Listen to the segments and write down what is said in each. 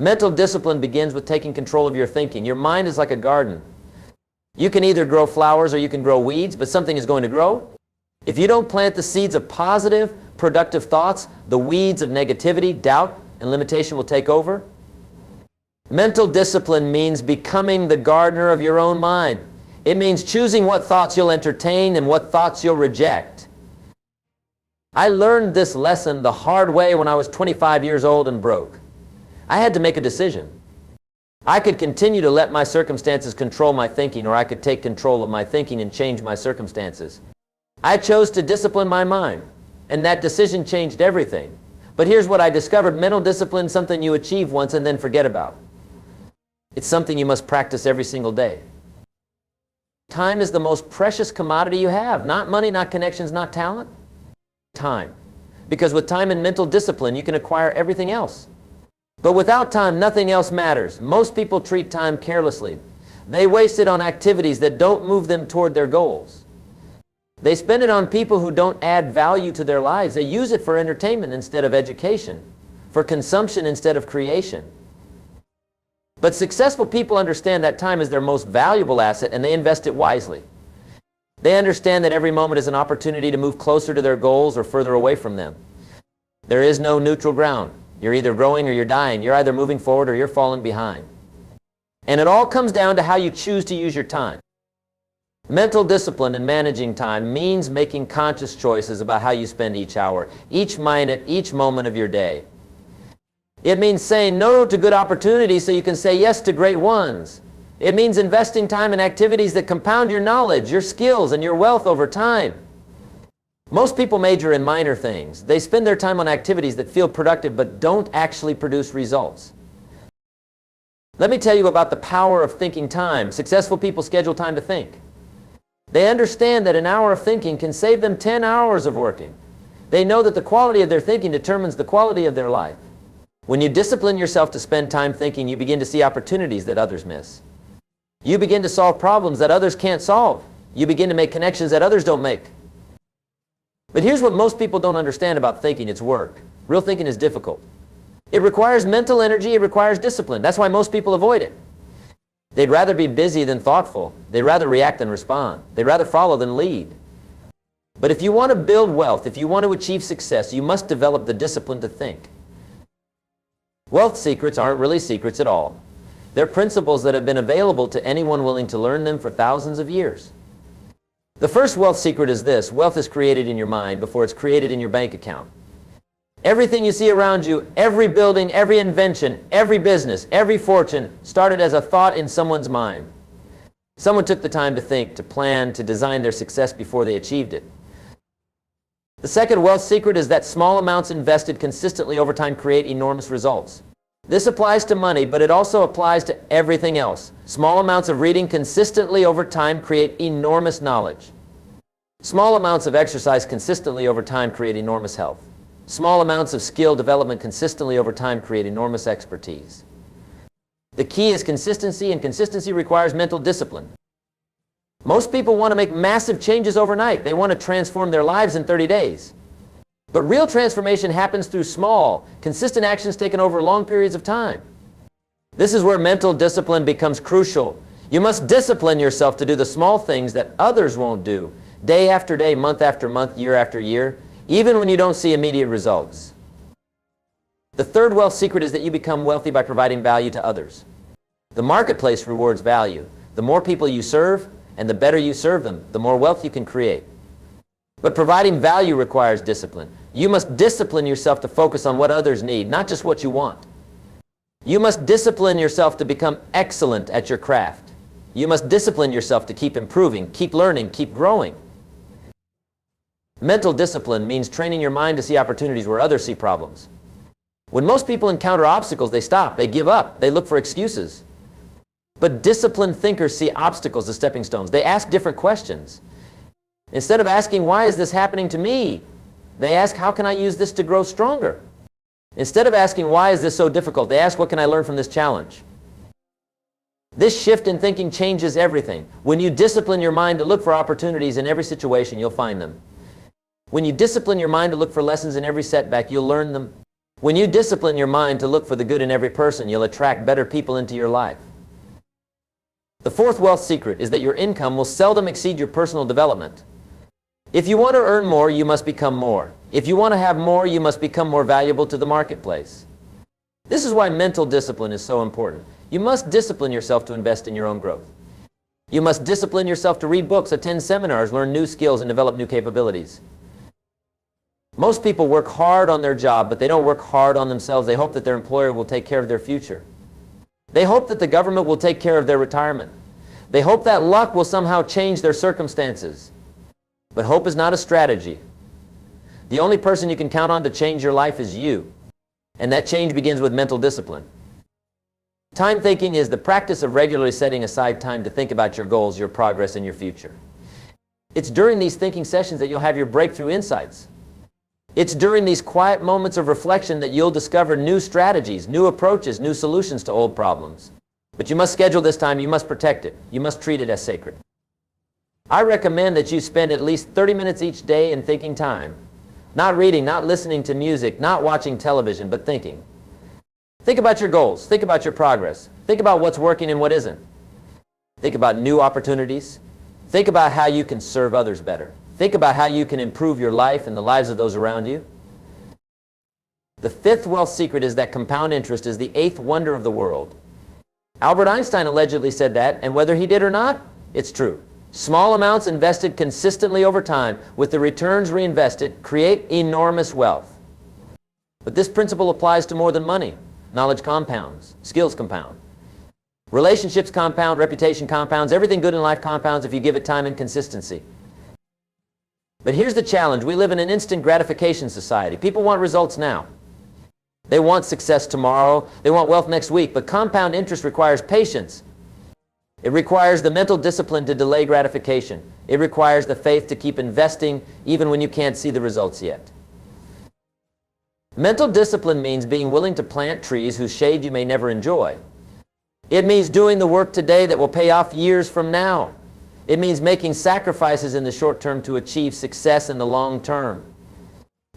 Mental discipline begins with taking control of your thinking. Your mind is like a garden. You can either grow flowers or you can grow weeds, but something is going to grow. If you don't plant the seeds of positive, productive thoughts, the weeds of negativity, doubt, and limitation will take over. Mental discipline means becoming the gardener of your own mind. It means choosing what thoughts you'll entertain and what thoughts you'll reject. I learned this lesson the hard way when I was 25 years old and broke. I had to make a decision. I could continue to let my circumstances control my thinking, or I could take control of my thinking and change my circumstances. I chose to discipline my mind, and that decision changed everything. But here's what I discovered. Mental discipline is something you achieve once and then forget about. It's something you must practice every single day. Time is the most precious commodity you have. Not money, not connections, not talent. Time. Because with time and mental discipline, you can acquire everything else. But without time, nothing else matters. Most people treat time carelessly. They waste it on activities that don't move them toward their goals. They spend it on people who don't add value to their lives. They use it for entertainment instead of education, for consumption instead of creation. But successful people understand that time is their most valuable asset, and they invest it wisely. They understand that every moment is an opportunity to move closer to their goals or further away from them. There is no neutral ground. You're either growing or you're dying. You're either moving forward or you're falling behind. And it all comes down to how you choose to use your time. Mental discipline in managing time means making conscious choices about how you spend each hour, each minute, each moment of your day. It means saying no to good opportunities so you can say yes to great ones. It means investing time in activities that compound your knowledge, your skills, and your wealth over time. Most people major in minor things. They spend their time on activities that feel productive but don't actually produce results. Let me tell you about the power of thinking time. Successful people schedule time to think. They understand that an hour of thinking can save them 10 hours of working. They know that the quality of their thinking determines the quality of their life. When you discipline yourself to spend time thinking, you begin to see opportunities that others miss. You begin to solve problems that others can't solve. You begin to make connections that others don't make. But here's what most people don't understand about thinking. It's work. Real thinking is difficult. It requires mental energy. It requires discipline. That's why most people avoid it. They'd rather be busy than thoughtful. They'd rather react than respond. They'd rather follow than lead. But if you want to build wealth, if you want to achieve success, you must develop the discipline to think. Wealth secrets aren't really secrets at all. They're principles that have been available to anyone willing to learn them for thousands of years. The first wealth secret is this: wealth is created in your mind before it's created in your bank account. Everything you see around you, every building, every invention, every business, every fortune started as a thought in someone's mind. Someone took the time to think, to plan, to design their success before they achieved it. The second wealth secret is that small amounts invested consistently over time create enormous results. This applies to money, but it also applies to everything else. Small amounts of reading consistently over time create enormous knowledge. Small amounts of exercise consistently over time create enormous health. Small amounts of skill development consistently over time create enormous expertise. The key is consistency, and consistency requires mental discipline. Most people want to make massive changes overnight. They want to transform their lives in 30 days. But real transformation happens through small, consistent actions taken over long periods of time. This is where mental discipline becomes crucial. You must discipline yourself to do the small things that others won't do, day after day, month after month, year after year, even when you don't see immediate results. The third wealth secret is that you become wealthy by providing value to others. The marketplace rewards value. The more people you serve, and the better you serve them, the more wealth you can create. But providing value requires discipline. You must discipline yourself to focus on what others need, not just what you want. You must discipline yourself to become excellent at your craft. You must discipline yourself to keep improving, keep learning, keep growing. Mental discipline means training your mind to see opportunities where others see problems. When most people encounter obstacles, they stop, they give up, they look for excuses. But disciplined thinkers see obstacles as stepping stones. They ask different questions. Instead of asking, why is this happening to me? They ask, how can I use this to grow stronger? Instead of asking, why is this so difficult? They ask, what can I learn from this challenge? This shift in thinking changes everything. When you discipline your mind to look for opportunities in every situation, you'll find them. When you discipline your mind to look for lessons in every setback, you'll learn them. When you discipline your mind to look for the good in every person, you'll attract better people into your life. The fourth wealth secret is that your income will seldom exceed your personal development. If you want to earn more, you must become more. If you want to have more, you must become more valuable to the marketplace. This is why mental discipline is so important. You must discipline yourself to invest in your own growth. You must discipline yourself to read books, attend seminars, learn new skills, and develop new capabilities. Most people work hard on their job, but they don't work hard on themselves. They hope that their employer will take care of their future. They hope that the government will take care of their retirement. They hope that luck will somehow change their circumstances. But hope is not a strategy. The only person you can count on to change your life is you. And that change begins with mental discipline. Time thinking is the practice of regularly setting aside time to think about your goals, your progress, and your future. It's during these thinking sessions that you'll have your breakthrough insights. It's during these quiet moments of reflection that you'll discover new strategies, new approaches, new solutions to old problems. But you must schedule this time, you must protect it, you must treat it as sacred. I recommend that you spend at least 30 minutes each day in thinking time. Not reading, not listening to music, not watching television, but thinking. Think about your goals, think about your progress, think about what's working and what isn't. Think about new opportunities. Think about how you can serve others better. Think about how you can improve your life and the lives of those around you. The fifth wealth secret is that compound interest is the eighth wonder of the world. Albert Einstein allegedly said that, and whether he did or not, it's true. Small amounts invested consistently over time with the returns reinvested create enormous wealth. But this principle applies to more than money. Knowledge compounds, skills compound. Relationships compound, reputation compounds, everything good in life compounds if you give it time and consistency. But here's the challenge. We live in an instant gratification society. People want results now. They want success tomorrow. They want wealth next week. But compound interest requires patience. It requires the mental discipline to delay gratification. It requires the faith to keep investing even when you can't see the results yet. Mental discipline means being willing to plant trees whose shade you may never enjoy. It means doing the work today that will pay off years from now. It means making sacrifices in the short term to achieve success in the long term.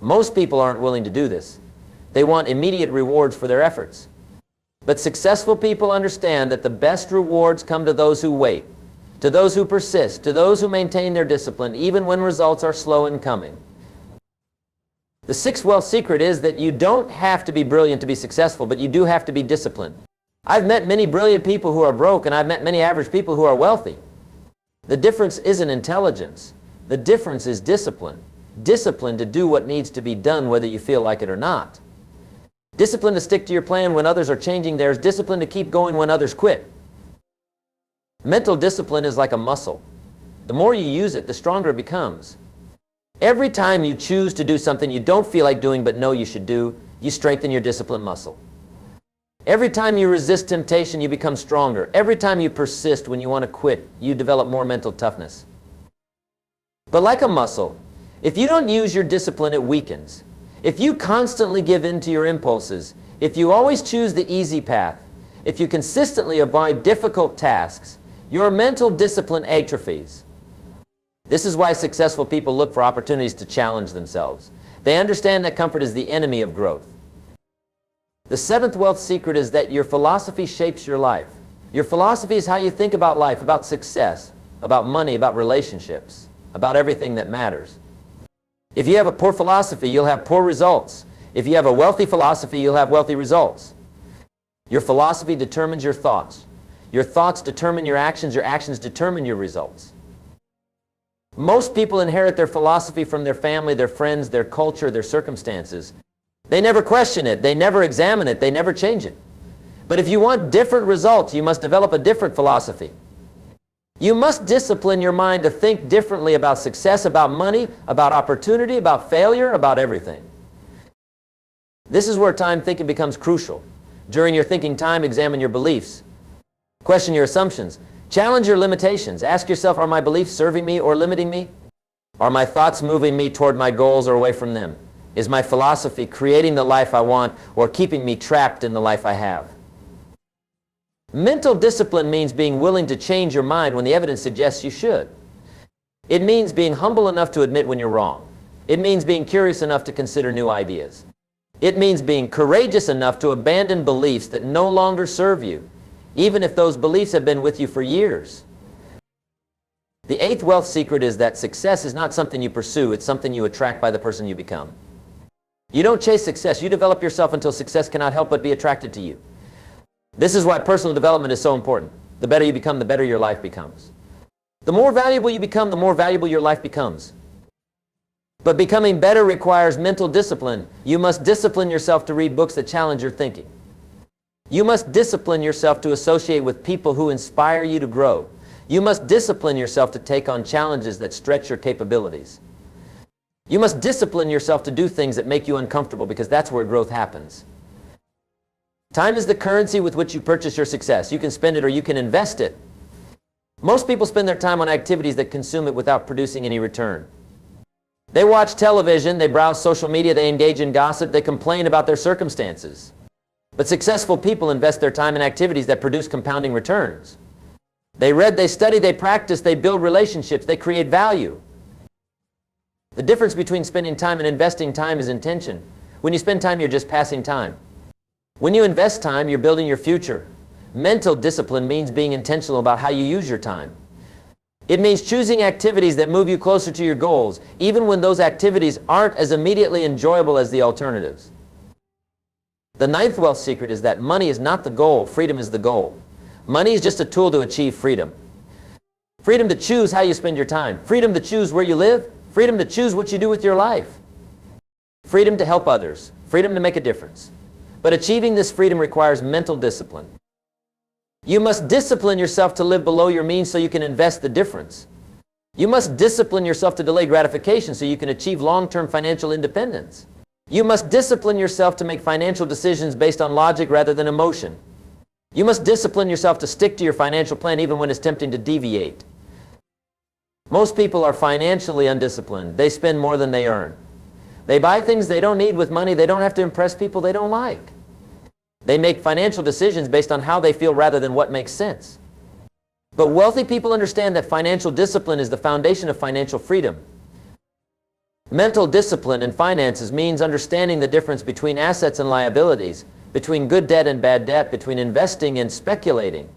Most people aren't willing to do this. They want immediate rewards for their efforts. But successful people understand that the best rewards come to those who wait, to those who persist, to those who maintain their discipline, even when results are slow in coming. The sixth wealth secret is that you don't have to be brilliant to be successful, but you do have to be disciplined. I've met many brilliant people who are broke, and I've met many average people who are wealthy. The difference isn't intelligence. The difference is discipline. Discipline to do what needs to be done whether you feel like it or not. Discipline to stick to your plan when others are changing theirs. Discipline to keep going when others quit. Mental discipline is like a muscle. The more you use it, the stronger it becomes. Every time you choose to do something you don't feel like doing but know you should do, you strengthen your discipline muscle. Every time you resist temptation, you become stronger. Every time you persist when you want to quit, you develop more mental toughness. But like a muscle, if you don't use your discipline, it weakens. If you constantly give in to your impulses, if you always choose the easy path, if you consistently avoid difficult tasks, your mental discipline atrophies. This is why successful people look for opportunities to challenge themselves. They understand that comfort is the enemy of growth. The seventh wealth secret is that your philosophy shapes your life. Your philosophy is how you think about life, about success, about money, about relationships, about everything that matters. If you have a poor philosophy, you'll have poor results. If you have a wealthy philosophy, you'll have wealthy results. Your philosophy determines your thoughts. Your thoughts determine your actions determine your results. Most people inherit their philosophy from their family, their friends, their culture, their circumstances. They never question it, they never examine it, they never change it. But if you want different results, you must develop a different philosophy. You must discipline your mind to think differently about success, about money, about opportunity, about failure, about everything. This is where time thinking becomes crucial. During your thinking time, examine your beliefs. Question your assumptions. Challenge your limitations. Ask yourself, are my beliefs serving me or limiting me? Are my thoughts moving me toward my goals or away from them? Is my philosophy creating the life I want or keeping me trapped in the life I have? Mental discipline means being willing to change your mind when the evidence suggests you should. It means being humble enough to admit when you're wrong. It means being curious enough to consider new ideas. It means being courageous enough to abandon beliefs that no longer serve you, even if those beliefs have been with you for years. The eighth wealth secret is that success is not something you pursue, it's something you attract by the person you become. You don't chase success, you develop yourself until success cannot help but be attracted to you. This is why personal development is so important. The better you become, the better your life becomes. The more valuable you become, the more valuable your life becomes. But becoming better requires mental discipline. You must discipline yourself to read books that challenge your thinking. You must discipline yourself to associate with people who inspire you to grow. You must discipline yourself to take on challenges that stretch your capabilities. You must discipline yourself to do things that make you uncomfortable, because that's where growth happens. Time is the currency with which you purchase your success. You can spend it or you can invest it. Most people spend their time on activities that consume it without producing any return. They watch television, they browse social media, they engage in gossip, they complain about their circumstances. But successful people invest their time in activities that produce compounding returns. They read, they study, they practice, they build relationships, they create value. The difference between spending time and investing time is intention. When you spend time, you're just passing time. When you invest time, you're building your future. Mental discipline means being intentional about how you use your time. It means choosing activities that move you closer to your goals, even when those activities aren't as immediately enjoyable as the alternatives. The ninth wealth secret is that money is not the goal, freedom is the goal. Money is just a tool to achieve freedom. Freedom to choose how you spend your time. Freedom to choose where you live. Freedom to choose what you do with your life. Freedom to help others. Freedom to make a difference. But achieving this freedom requires mental discipline. You must discipline yourself to live below your means so you can invest the difference. You must discipline yourself to delay gratification so you can achieve long-term financial independence. You must discipline yourself to make financial decisions based on logic rather than emotion. You must discipline yourself to stick to your financial plan even when it's tempting to deviate. Most people are financially undisciplined. They spend more than they earn. They buy things they don't need with money they don't have to impress people they don't like. They make financial decisions based on how they feel rather than what makes sense. But wealthy people understand that financial discipline is the foundation of financial freedom. Mental discipline in finances means understanding the difference between assets and liabilities, between good debt and bad debt, between investing and speculating.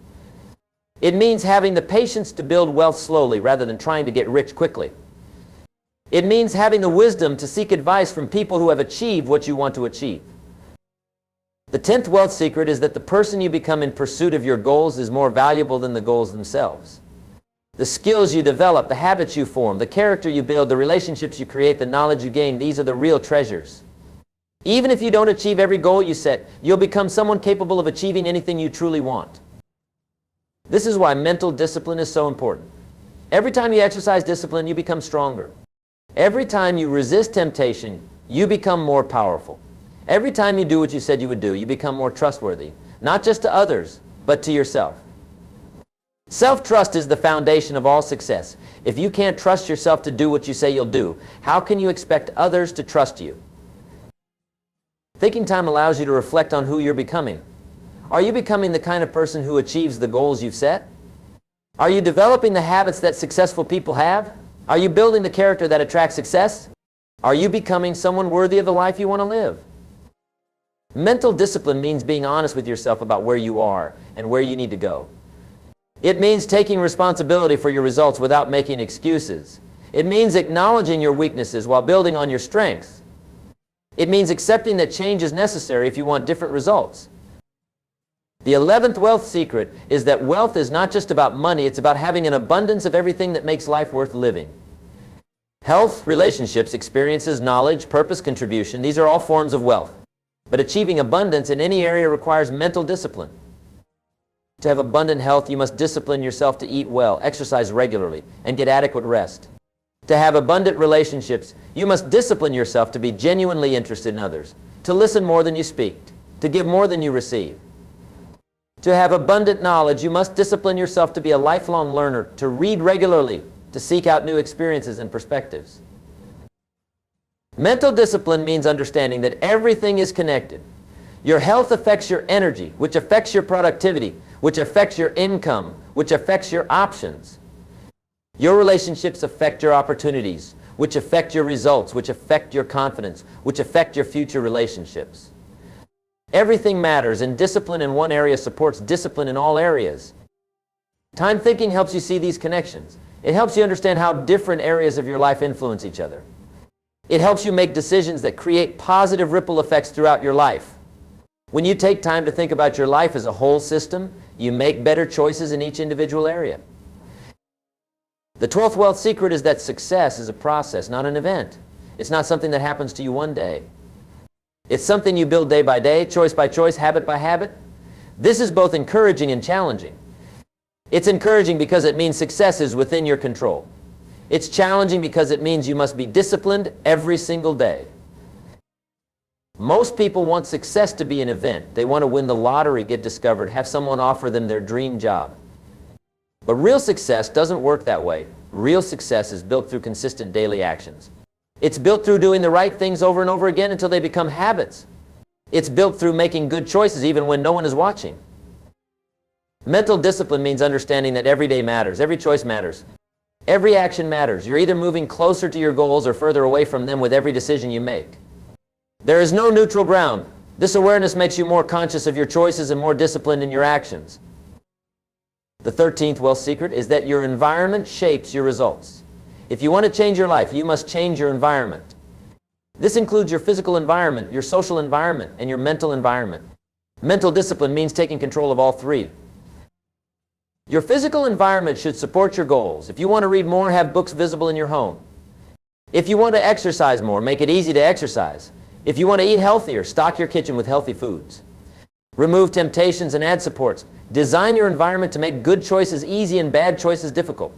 It means having the patience to build wealth slowly rather than trying to get rich quickly. It means having the wisdom to seek advice from people who have achieved what you want to achieve. The 10th wealth secret is that the person you become in pursuit of your goals is more valuable than the goals themselves. The skills you develop, the habits you form, the character you build, the relationships you create, the knowledge you gain, these are the real treasures. Even if you don't achieve every goal you set, you'll become someone capable of achieving anything you truly want. This is why mental discipline is so important. Every time you exercise discipline, you become stronger. Every time you resist temptation, you become more powerful. Every time you do what you said you would do, you become more trustworthy, not just to others, but to yourself. Self-trust is the foundation of all success. If you can't trust yourself to do what you say you'll do, how can you expect others to trust you? Thinking time allows you to reflect on who you're becoming. Are you becoming the kind of person who achieves the goals you've set? Are you developing the habits that successful people have? Are you building the character that attracts success? Are you becoming someone worthy of the life you want to live? Mental discipline means being honest with yourself about where you are and where you need to go. It means taking responsibility for your results without making excuses. It means acknowledging your weaknesses while building on your strengths. It means accepting that change is necessary if you want different results. The 11th wealth secret is that wealth is not just about money, it's about having an abundance of everything that makes life worth living. Health, relationships, experiences, knowledge, purpose, contribution, these are all forms of wealth. But achieving abundance in any area requires mental discipline. To have abundant health, you must discipline yourself to eat well, exercise regularly, and get adequate rest. To have abundant relationships, you must discipline yourself to be genuinely interested in others, to listen more than you speak, to give more than you receive. To have abundant knowledge, you must discipline yourself to be a lifelong learner, to read regularly, to seek out new experiences and perspectives. Mental discipline means understanding that everything is connected. Your health affects your energy, which affects your productivity, which affects your income, which affects your options. Your relationships affect your opportunities, which affect your results, which affect your confidence, which affect your future relationships. Everything matters, and discipline in one area supports discipline in all areas. Time thinking helps you see these connections. It helps you understand how different areas of your life influence each other. It helps you make decisions that create positive ripple effects throughout your life. When you take time to think about your life as a whole system, you make better choices in each individual area. The 12th wealth secret is that success is a process, not an event. It's not something that happens to you one day. It's something you build day by day, choice by choice, habit by habit. This is both encouraging and challenging. It's encouraging because it means success is within your control. It's challenging because it means you must be disciplined every single day. Most people want success to be an event. They want to win the lottery, get discovered, have someone offer them their dream job. But real success doesn't work that way. Real success is built through consistent daily actions. It's built through doing the right things over and over again until they become habits. It's built through making good choices even when no one is watching. Mental discipline means understanding that every day matters, every choice matters, every action matters. You're either moving closer to your goals or further away from them with every decision you make. There is no neutral ground. This awareness makes you more conscious of your choices and more disciplined in your actions. The 13th wealth secret is that your environment shapes your results. If you want to change your life, you must change your environment. This includes your physical environment, your social environment, and your mental environment. Mental discipline means taking control of all three. Your physical environment should support your goals. If you want to read more, have books visible in your home. If you want to exercise more, make it easy to exercise. If you want to eat healthier, stock your kitchen with healthy foods. Remove temptations and add supports. Design your environment to make good choices easy and bad choices difficult.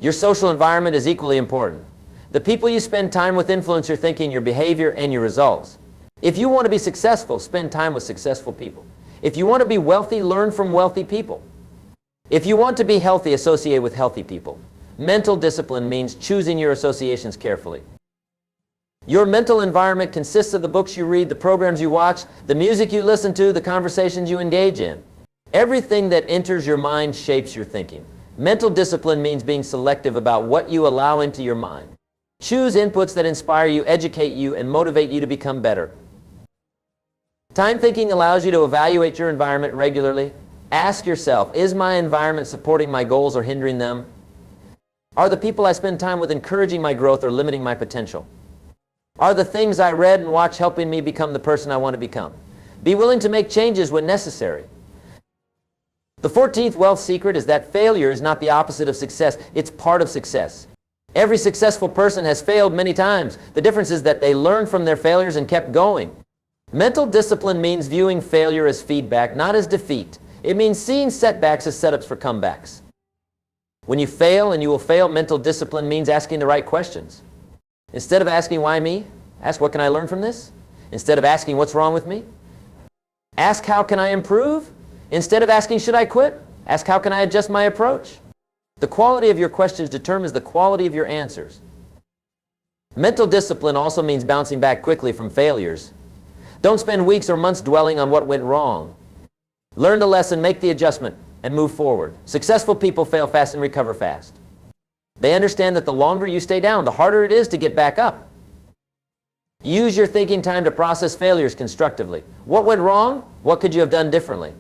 Your social environment is equally important. The people you spend time with influence your thinking, your behavior, and your results. If you want to be successful, spend time with successful people. If you want to be wealthy, learn from wealthy people. If you want to be healthy, associate with healthy people. Mental discipline means choosing your associations carefully. Your mental environment consists of the books you read, the programs you watch, the music you listen to, the conversations you engage in. Everything that enters your mind shapes your thinking. Mental discipline means being selective about what you allow into your mind. Choose inputs that inspire you, educate you, and motivate you to become better. Time thinking allows you to evaluate your environment regularly. Ask yourself, is my environment supporting my goals or hindering them? Are the people I spend time with encouraging my growth or limiting my potential? Are the things I read and watch helping me become the person I want to become? Be willing to make changes when necessary. The 14th wealth secret is that failure is not the opposite of success. It's part of success. Every successful person has failed many times. The difference is that they learned from their failures and kept going. Mental discipline means viewing failure as feedback, not as defeat. It means seeing setbacks as setups for comebacks. When you fail, and you will fail, mental discipline means asking the right questions. Instead of asking, why me? Ask, what can I learn from this? Instead of asking, what's wrong with me? Ask, how can I improve? Instead of asking, should I quit? Ask, how can I adjust my approach? The quality of your questions determines the quality of your answers. Mental discipline also means bouncing back quickly from failures. Don't spend weeks or months dwelling on what went wrong. Learn the lesson, make the adjustment, and move forward. Successful people fail fast and recover fast. They understand that the longer you stay down, the harder it is to get back up. Use your thinking time to process failures constructively. What went wrong? What could you have done differently?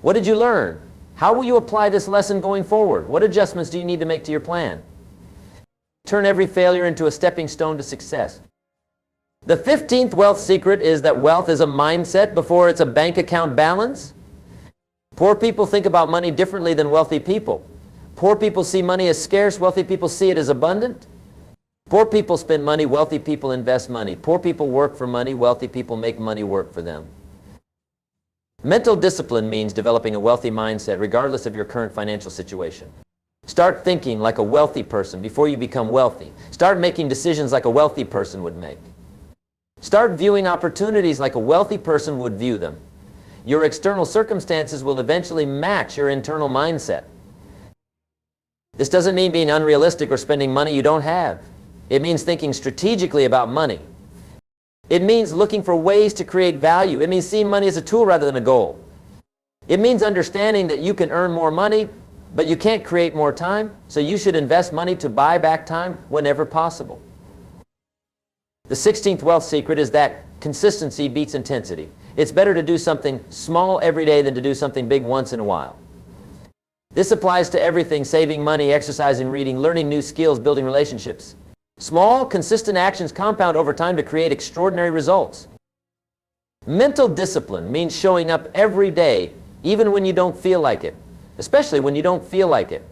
What did you learn? How will you apply this lesson going forward? What adjustments do you need to make to your plan? Turn every failure into a stepping stone to success. The 15th wealth secret is that wealth is a mindset before it's a bank account balance. Poor people think about money differently than wealthy people. Poor people see money as scarce, wealthy people see it as abundant. Poor people spend money, wealthy people invest money. Poor people work for money, wealthy people make money work for them. Mental discipline means developing a wealthy mindset regardless of your current financial situation. Start thinking like a wealthy person before you become wealthy. Start making decisions like a wealthy person would make. Start viewing opportunities like a wealthy person would view them. Your external circumstances will eventually match your internal mindset. This doesn't mean being unrealistic or spending money you don't have. It means thinking strategically about money. It means looking for ways to create value. It means seeing money as a tool rather than a goal. It means understanding that you can earn more money But you can't create more time, so you should invest money to buy back time whenever possible. The 16th wealth secret is that consistency beats intensity. It's better to do something small every day than to do something big once in a while. This applies to everything: saving money, exercising, reading, learning new skills, building relationships. Small, consistent actions compound over time to create extraordinary results. Mental discipline means showing up every day, even when you don't feel like it, especially when you don't feel like it.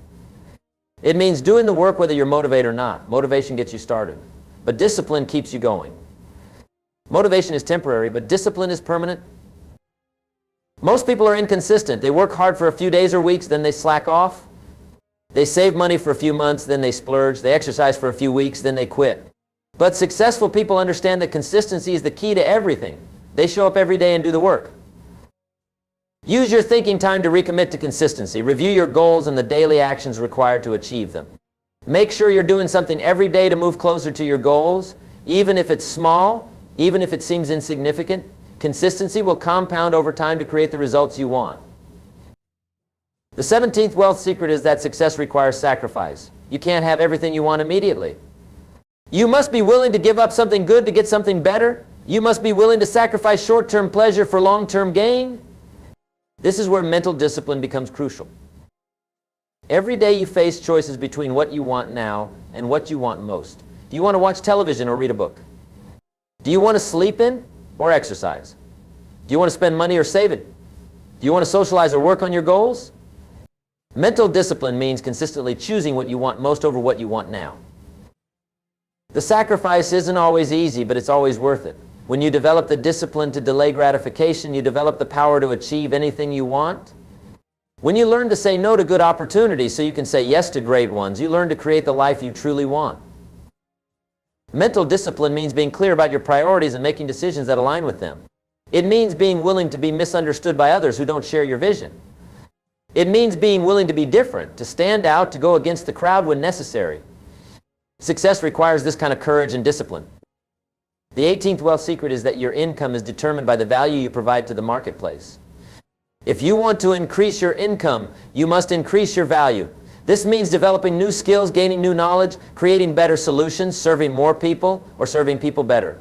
It means doing the work whether you're motivated or not. Motivation gets you started, but discipline keeps you going. Motivation is temporary, but discipline is permanent. Most people are inconsistent. They work hard for a few days or weeks, then they slack off. They save money for a few months, then they splurge. They exercise for a few weeks, then they quit. But successful people understand that consistency is the key to everything. They show up every day and do the work. Use your thinking time to recommit to consistency. Review your goals and the daily actions required to achieve them. Make sure you're doing something every day to move closer to your goals, even if it's small, even if it seems insignificant. Consistency will compound over time to create the results you want. The 17th wealth secret is that success requires sacrifice. You can't have everything you want immediately. You must be willing to give up something good to get something better. You must be willing to sacrifice short-term pleasure for long-term gain. This is where mental discipline becomes crucial. Every day you face choices between what you want now and what you want most. Do you want to watch television or read a book? Do you want to sleep in or exercise? Do you want to spend money or save it? Do you want to socialize or work on your goals? Mental discipline means consistently choosing what you want most over what you want now. The sacrifice isn't always easy, but it's always worth it. When you develop the discipline to delay gratification, you develop the power to achieve anything you want. When you learn to say no to good opportunities so you can say yes to great ones, you learn to create the life you truly want. Mental discipline means being clear about your priorities and making decisions that align with them. It means being willing to be misunderstood by others who don't share your vision. It means being willing to be different, to stand out, to go against the crowd when necessary. Success requires this kind of courage and discipline. The 18th wealth secret is that your income is determined by the value you provide to the marketplace. If you want to increase your income, you must increase your value. This means developing new skills, gaining new knowledge, creating better solutions, serving more people, or serving people better.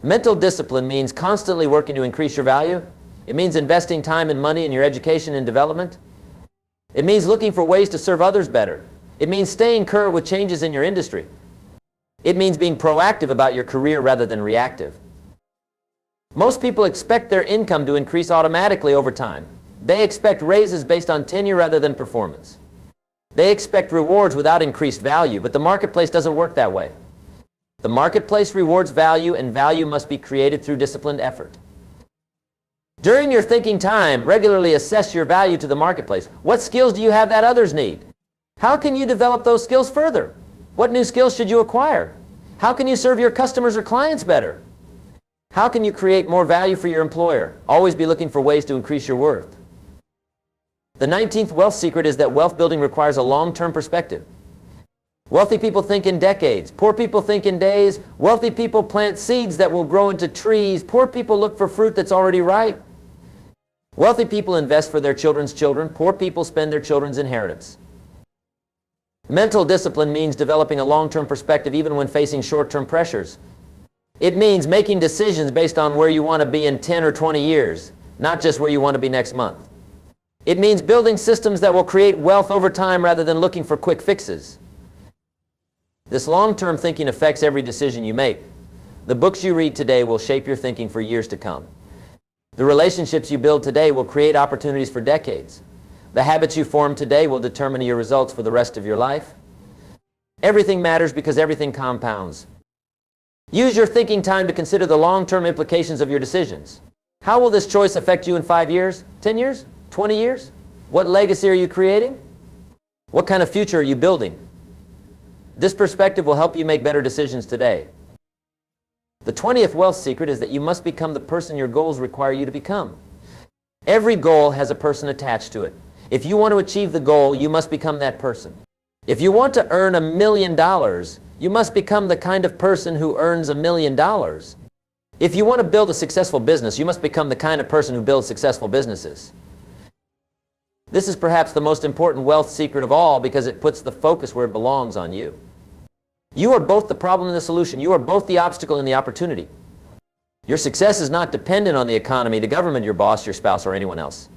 Mental discipline means constantly working to increase your value. It means investing time and money in your education and development. It means looking for ways to serve others better. It means staying current with changes in your industry. It means being proactive about your career rather than reactive. Most people expect their income to increase automatically over time. They expect raises based on tenure rather than performance. They expect rewards without increased value, but the marketplace doesn't work that way. The marketplace rewards value, and value must be created through disciplined effort. During your thinking time, regularly assess your value to the marketplace. What skills do you have that others need? How can you develop those skills further? What new skills should you acquire? How can you serve your customers or clients better? How can you create more value for your employer? Always be looking for ways to increase your worth. The 19th wealth secret is that wealth building requires a long-term perspective. Wealthy people think in decades. Poor people think in days. Wealthy people plant seeds that will grow into trees. Poor people look for fruit that's already ripe. Wealthy people invest for their children's children. Poor people spend their children's inheritance. Mental discipline means developing a long-term perspective even when facing short-term pressures. It means making decisions based on where you want to be in 10 or 20 years, not just where you want to be next month. It means building systems that will create wealth over time rather than looking for quick fixes. This long-term thinking affects every decision you make. The books you read today will shape your thinking for years to come. The relationships you build today will create opportunities for decades. The habits you form today will determine your results for the rest of your life. Everything matters because everything compounds. Use your thinking time to consider the long-term implications of your decisions. How will this choice affect you in 5 years, 10 years, 20 years? What legacy are you creating? What kind of future are you building? This perspective will help you make better decisions today. The 20th wealth secret is that you must become the person your goals require you to become. Every goal has a person attached to it. If you want to achieve the goal, you must become that person. If you want to earn $1 million, you must become the kind of person who earns $1 million. If you want to build a successful business, you must become the kind of person who builds successful businesses. This is perhaps the most important wealth secret of all because it puts the focus where it belongs, on you. You are both the problem and the solution. You are both the obstacle and the opportunity. Your success is not dependent on the economy, the government, your boss, your spouse, or anyone else.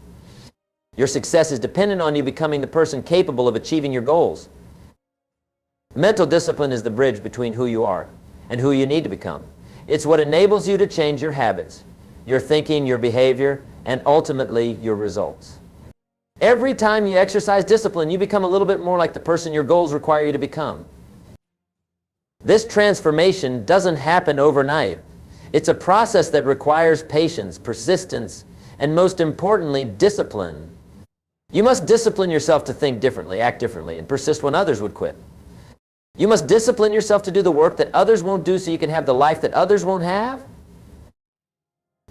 Your success is dependent on you becoming the person capable of achieving your goals. Mental discipline is the bridge between who you are and who you need to become. It's what enables you to change your habits, your thinking, your behavior, and ultimately your results. Every time you exercise discipline, you become a little bit more like the person your goals require you to become. This transformation doesn't happen overnight. It's a process that requires patience, persistence, and most importantly, discipline. You must discipline yourself to think differently, act differently, and persist when others would quit. You must discipline yourself to do the work that others won't do so you can have the life that others won't have.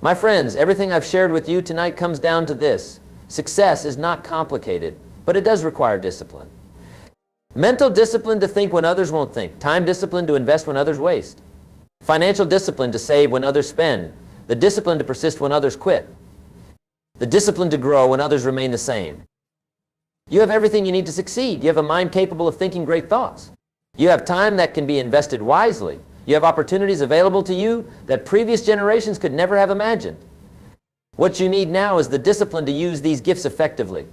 My friends, everything I've shared with you tonight comes down to this. Success is not complicated, but it does require discipline. Mental discipline to think when others won't think. Time discipline to invest when others waste. Financial discipline to save when others spend. The discipline to persist when others quit. The discipline to grow when others remain the same. You have everything you need to succeed. You have a mind capable of thinking great thoughts. You have time that can be invested wisely. You have opportunities available to you that previous generations could never have imagined. What you need now is the discipline to use these gifts effectively.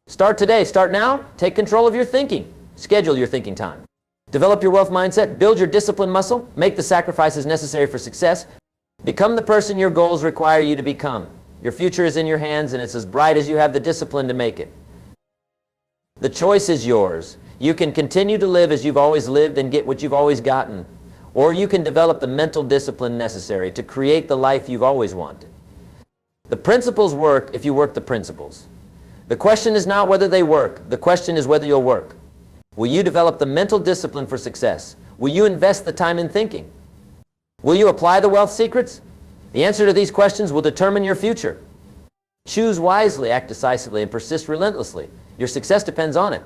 Start today. Start now. Take control of your thinking. Schedule your thinking time. Develop your wealth mindset. Build your discipline muscle. Make the sacrifices necessary for success. Become the person your goals require you to become. Your future is in your hands, and it's as bright as you have the discipline to make it. The choice is yours. You can continue to live as you've always lived and get what you've always gotten. Or you can develop the mental discipline necessary to create the life you've always wanted. The principles work if you work the principles. The question is not whether they work. The question is whether you'll work. Will you develop the mental discipline for success? Will you invest the time in thinking? Will you apply the wealth secrets? The answer to these questions will determine your future. Choose wisely, act decisively, and persist relentlessly. Your success depends on it.